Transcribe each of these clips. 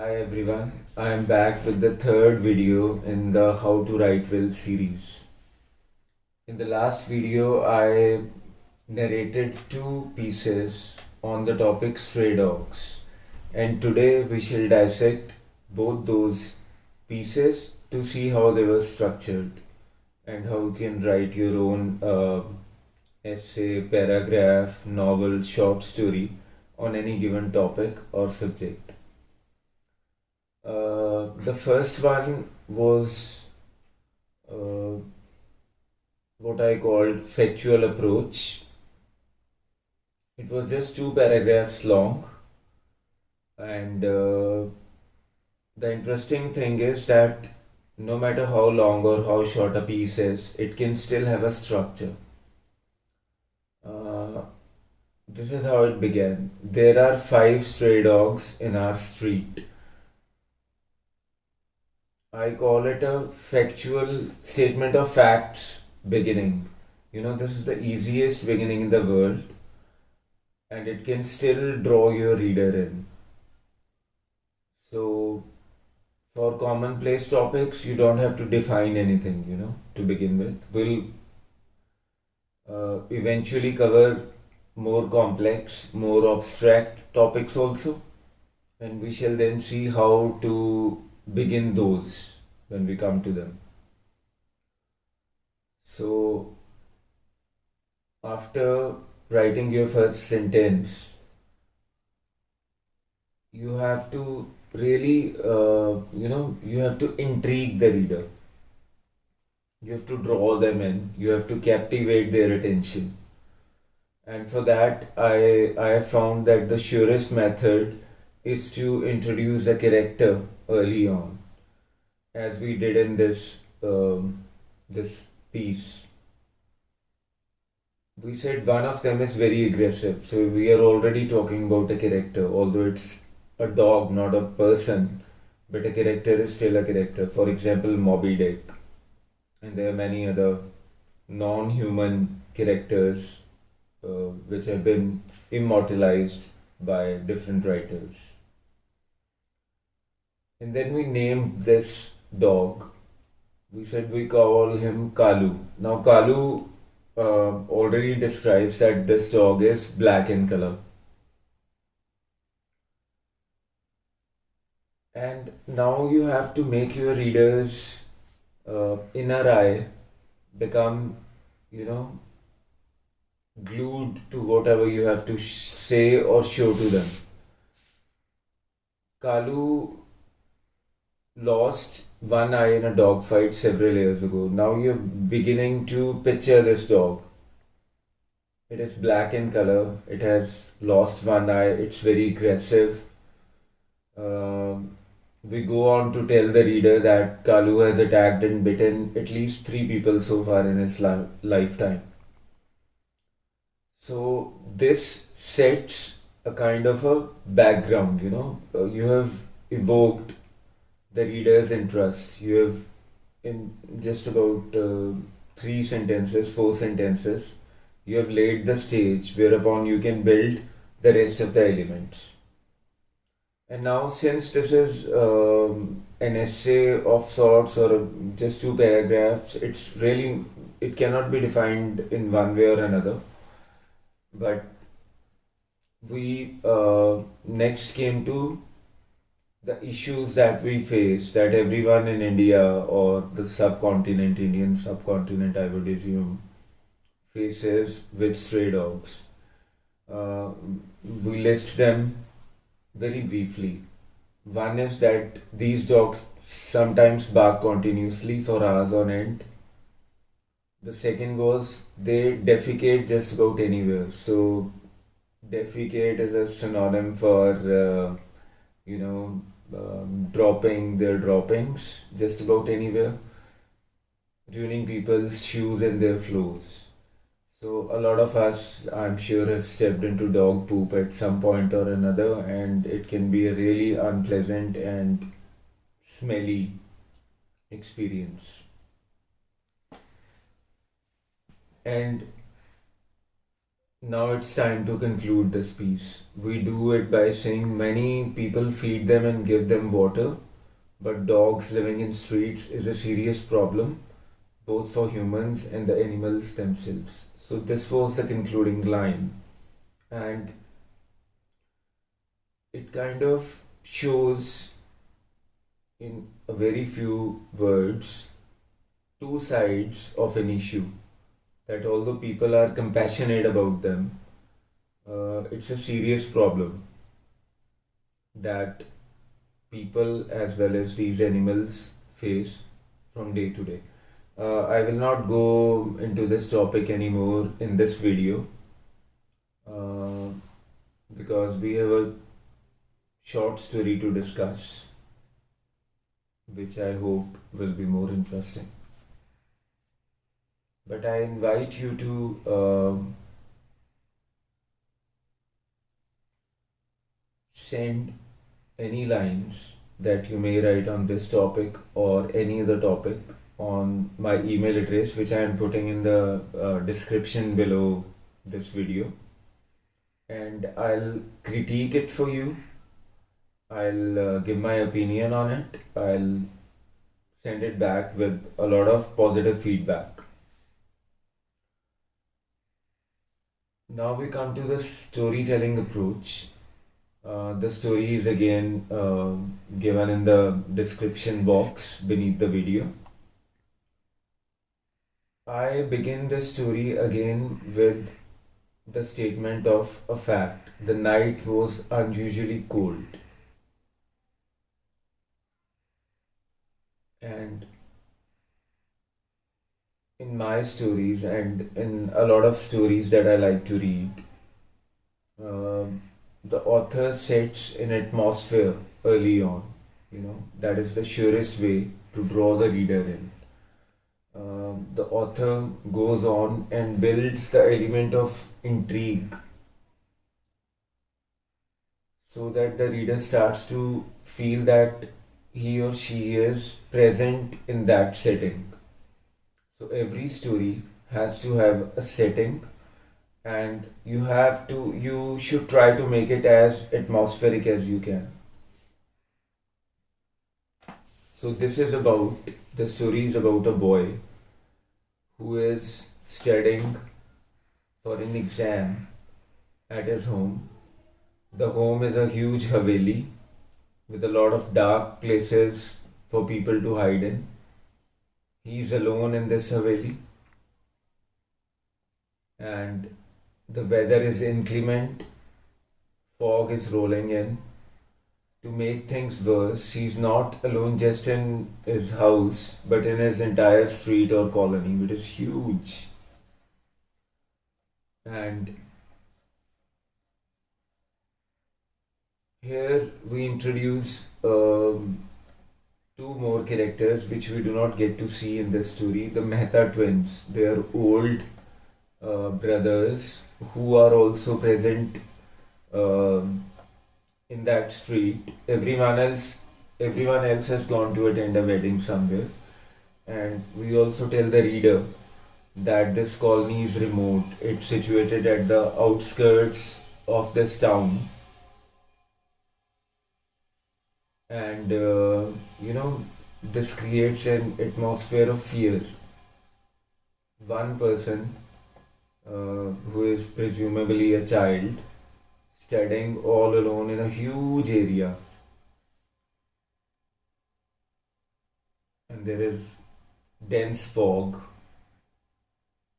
Hi everyone, I am back with the third video in the How to Write Well series. In the last video, I narrated two pieces on the topic stray dogs, and today we shall dissect both those pieces to see how they were structured and how you can write your own essay, paragraph, novel, short story on any given topic or subject. The first one was uh, what I called Factual Approach. It was just two paragraphs long, and the interesting thing is that no matter how long or how short a piece is, it can still have a structure. Uh, this is how it began. There are five stray dogs in our street. I call it a factual statement of facts beginning. This is the easiest beginning in the world, and it can still draw your reader in. So, for commonplace topics, you don't have to define anything, to begin with. We'll eventually cover more complex, more abstract topics also, and we shall then see how to begin those when we come to them. So, after writing your first sentence, you have to really, you have to intrigue the reader. You have to draw them in. You have to captivate their attention. And for that, I have found that the surest method is to introduce a character early on, as we did in this piece. We said one of them is very aggressive, so we are already talking about a character, although it's a dog, not a person, but a character is still a character. For example, Moby Dick, and there are many other non-human characters which have been immortalized by different writers. And then we named this dog. We said we call him Kalu. Now, Kalu already describes that this dog is black in color. And now you have to make your readers' inner eye become, you know, glued to whatever you have to say or show to them. Kalu lost one eye in a dog fight several years ago. Now you're beginning to picture this dog. It is black in color, it has lost one eye, it's very aggressive. We go on to tell the reader that Kalu has attacked and bitten at least three people so far in his lifetime. So this sets a kind of a background, you have evoked the reader's interest. You have, in just about three sentences, four sentences, you have laid the stage whereupon you can build the rest of the elements. And now, since this is an essay of sorts or just two paragraphs, it cannot be defined in one way or another. But we next came to the issues that we face, that everyone in India or the subcontinent, Indian subcontinent, I would assume, faces with stray dogs. Uh, we list them very briefly. One is that these dogs sometimes bark continuously for hours on end. The second was they defecate just about anywhere. So, defecate is a synonym for, dropping their droppings just about anywhere, ruining people's shoes and their floors. So a lot of us, I'm sure, have stepped into dog poop at some point or another, and it can be a really unpleasant and smelly experience. And now it's time to conclude this piece. We do it by saying many people feed them and give them water, but dogs living in streets is a serious problem, both for humans and the animals themselves. So, this was the concluding line, and it kind of shows in a very few words two sides of an issue. That although people are compassionate about them, it's a serious problem that people as well as these animals face from day to day. I will not go into this topic anymore in this video uh, because we have a short story to discuss, which I hope will be more interesting. But I invite you to send any lines that you may write on this topic or any other topic on my email address, which I am putting in the description below this video, and I'll critique it for you. I'll give my opinion on it. I'll send it back with a lot of positive feedback. Now we come to the storytelling approach. The story is again given in the description box beneath the video. I begin the story again with the statement of a fact. The night was unusually cold, and in my stories and in a lot of stories that I like to read, um the author sets an atmosphere early on. That is the surest way to draw the reader in. The author goes on and builds the element of intrigue so that the reader starts to feel that he or she is present in that setting. So every story has to have a setting, and you should try to make it as atmospheric as you can. So the story is about a boy who is studying for an exam at his home. The home is a huge haveli with a lot of dark places for people to hide in. He's alone in this haveli, and the weather is inclement, fog is rolling in. To make things worse, he's not alone just in his house, but in his entire street or colony, which is huge. And here we introduce two more characters which we do not get to see in this story, the Mehta twins. They are old brothers who are also present um in that street. Everyone else has gone to attend a wedding somewhere, and we also tell the reader that this colony is remote. It's situated at the outskirts of this town, and this creates an atmosphere of fear. One person, who is presumably a child, studying all alone in a huge area, and there is dense fog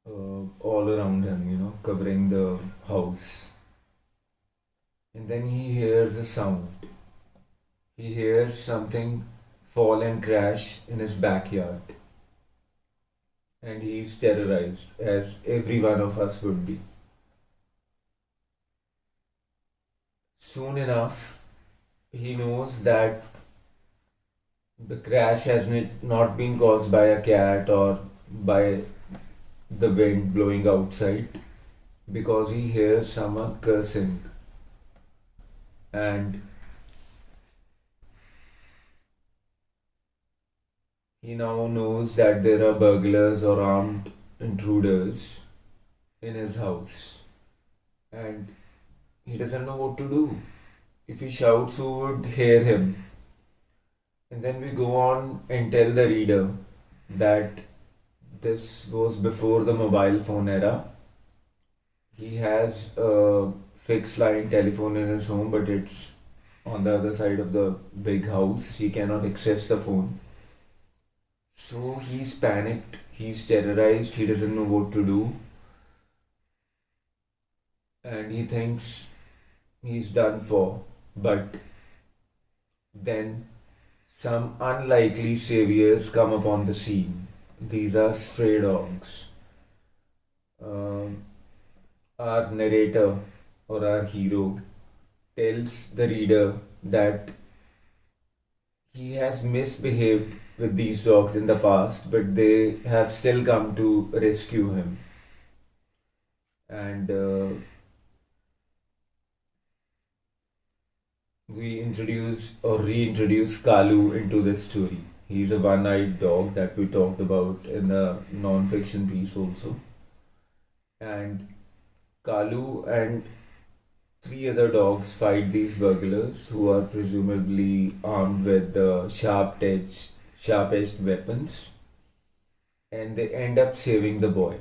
all around him, covering the house. And then he hears a sound. He hears something fall and crash in his backyard, and he's terrorized, as every one of us would be. Soon enough, he knows that the crash has not been caused by a cat or by the wind blowing outside, because he hears someone cursing, and he now knows that there are burglars or armed intruders in his house. and he doesn't know what to do. If he shouts, who would hear him? And then we go on and tell the reader that this was before the mobile phone era. He has a fixed line telephone in his home, but it's on the other side of the big house. He cannot access the phone. So he's panicked, he's terrorized, he doesn't know what to do, and he thinks he's done for. But then some unlikely saviors come upon the scene. These are stray dogs. Um, our narrator or our hero tells the reader that he has misbehaved with these dogs in the past, but they have still come to rescue him. And we introduce or reintroduce Kalu into this story. He's a one-eyed dog that we talked about in the non-fiction piece also. And Kalu and three other dogs fight these burglars who are presumably armed with sharp-edged weapons, and they end up saving the boy.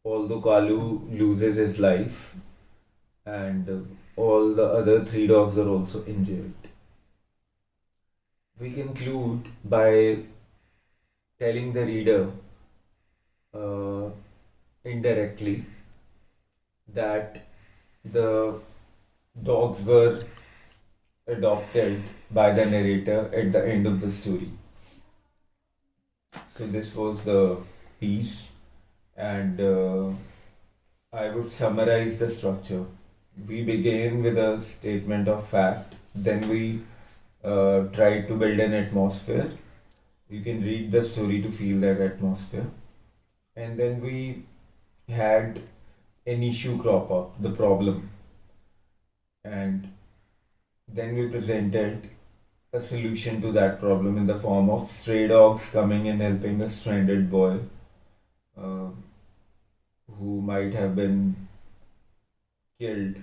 Although Kalu loses his life, and all the other three dogs are also injured. We conclude by telling the reader uh, indirectly that the dogs were adopted by the narrator at the end of the story. So, this was the piece, and I would summarize the structure. We began with a statement of fact, then we tried to build an atmosphere. You can read the story to feel that atmosphere. And then we had an issue crop up, the problem. And then we presented a solution to that problem in the form of stray dogs coming and helping a stranded boy uh, who might have been killed,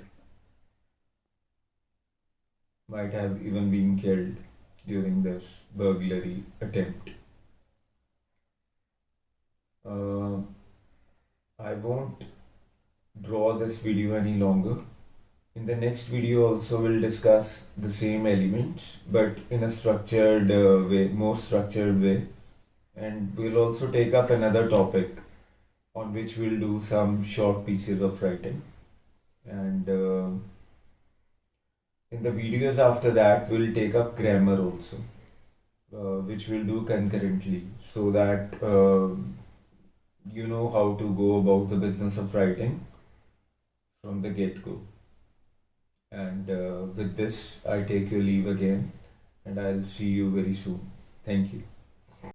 might have even been killed during this burglary attempt. Uh, I won't draw this video any longer. In the next video also we'll discuss the same elements but in a structured way, more structured way, and we'll also take up another topic on which we'll do some short pieces of writing, and in the videos after that we'll take up grammar also, which we'll do concurrently so that you know how to go about the business of writing from the get-go. And with this, I take your leave again, and I'll see you very soon. Thank you.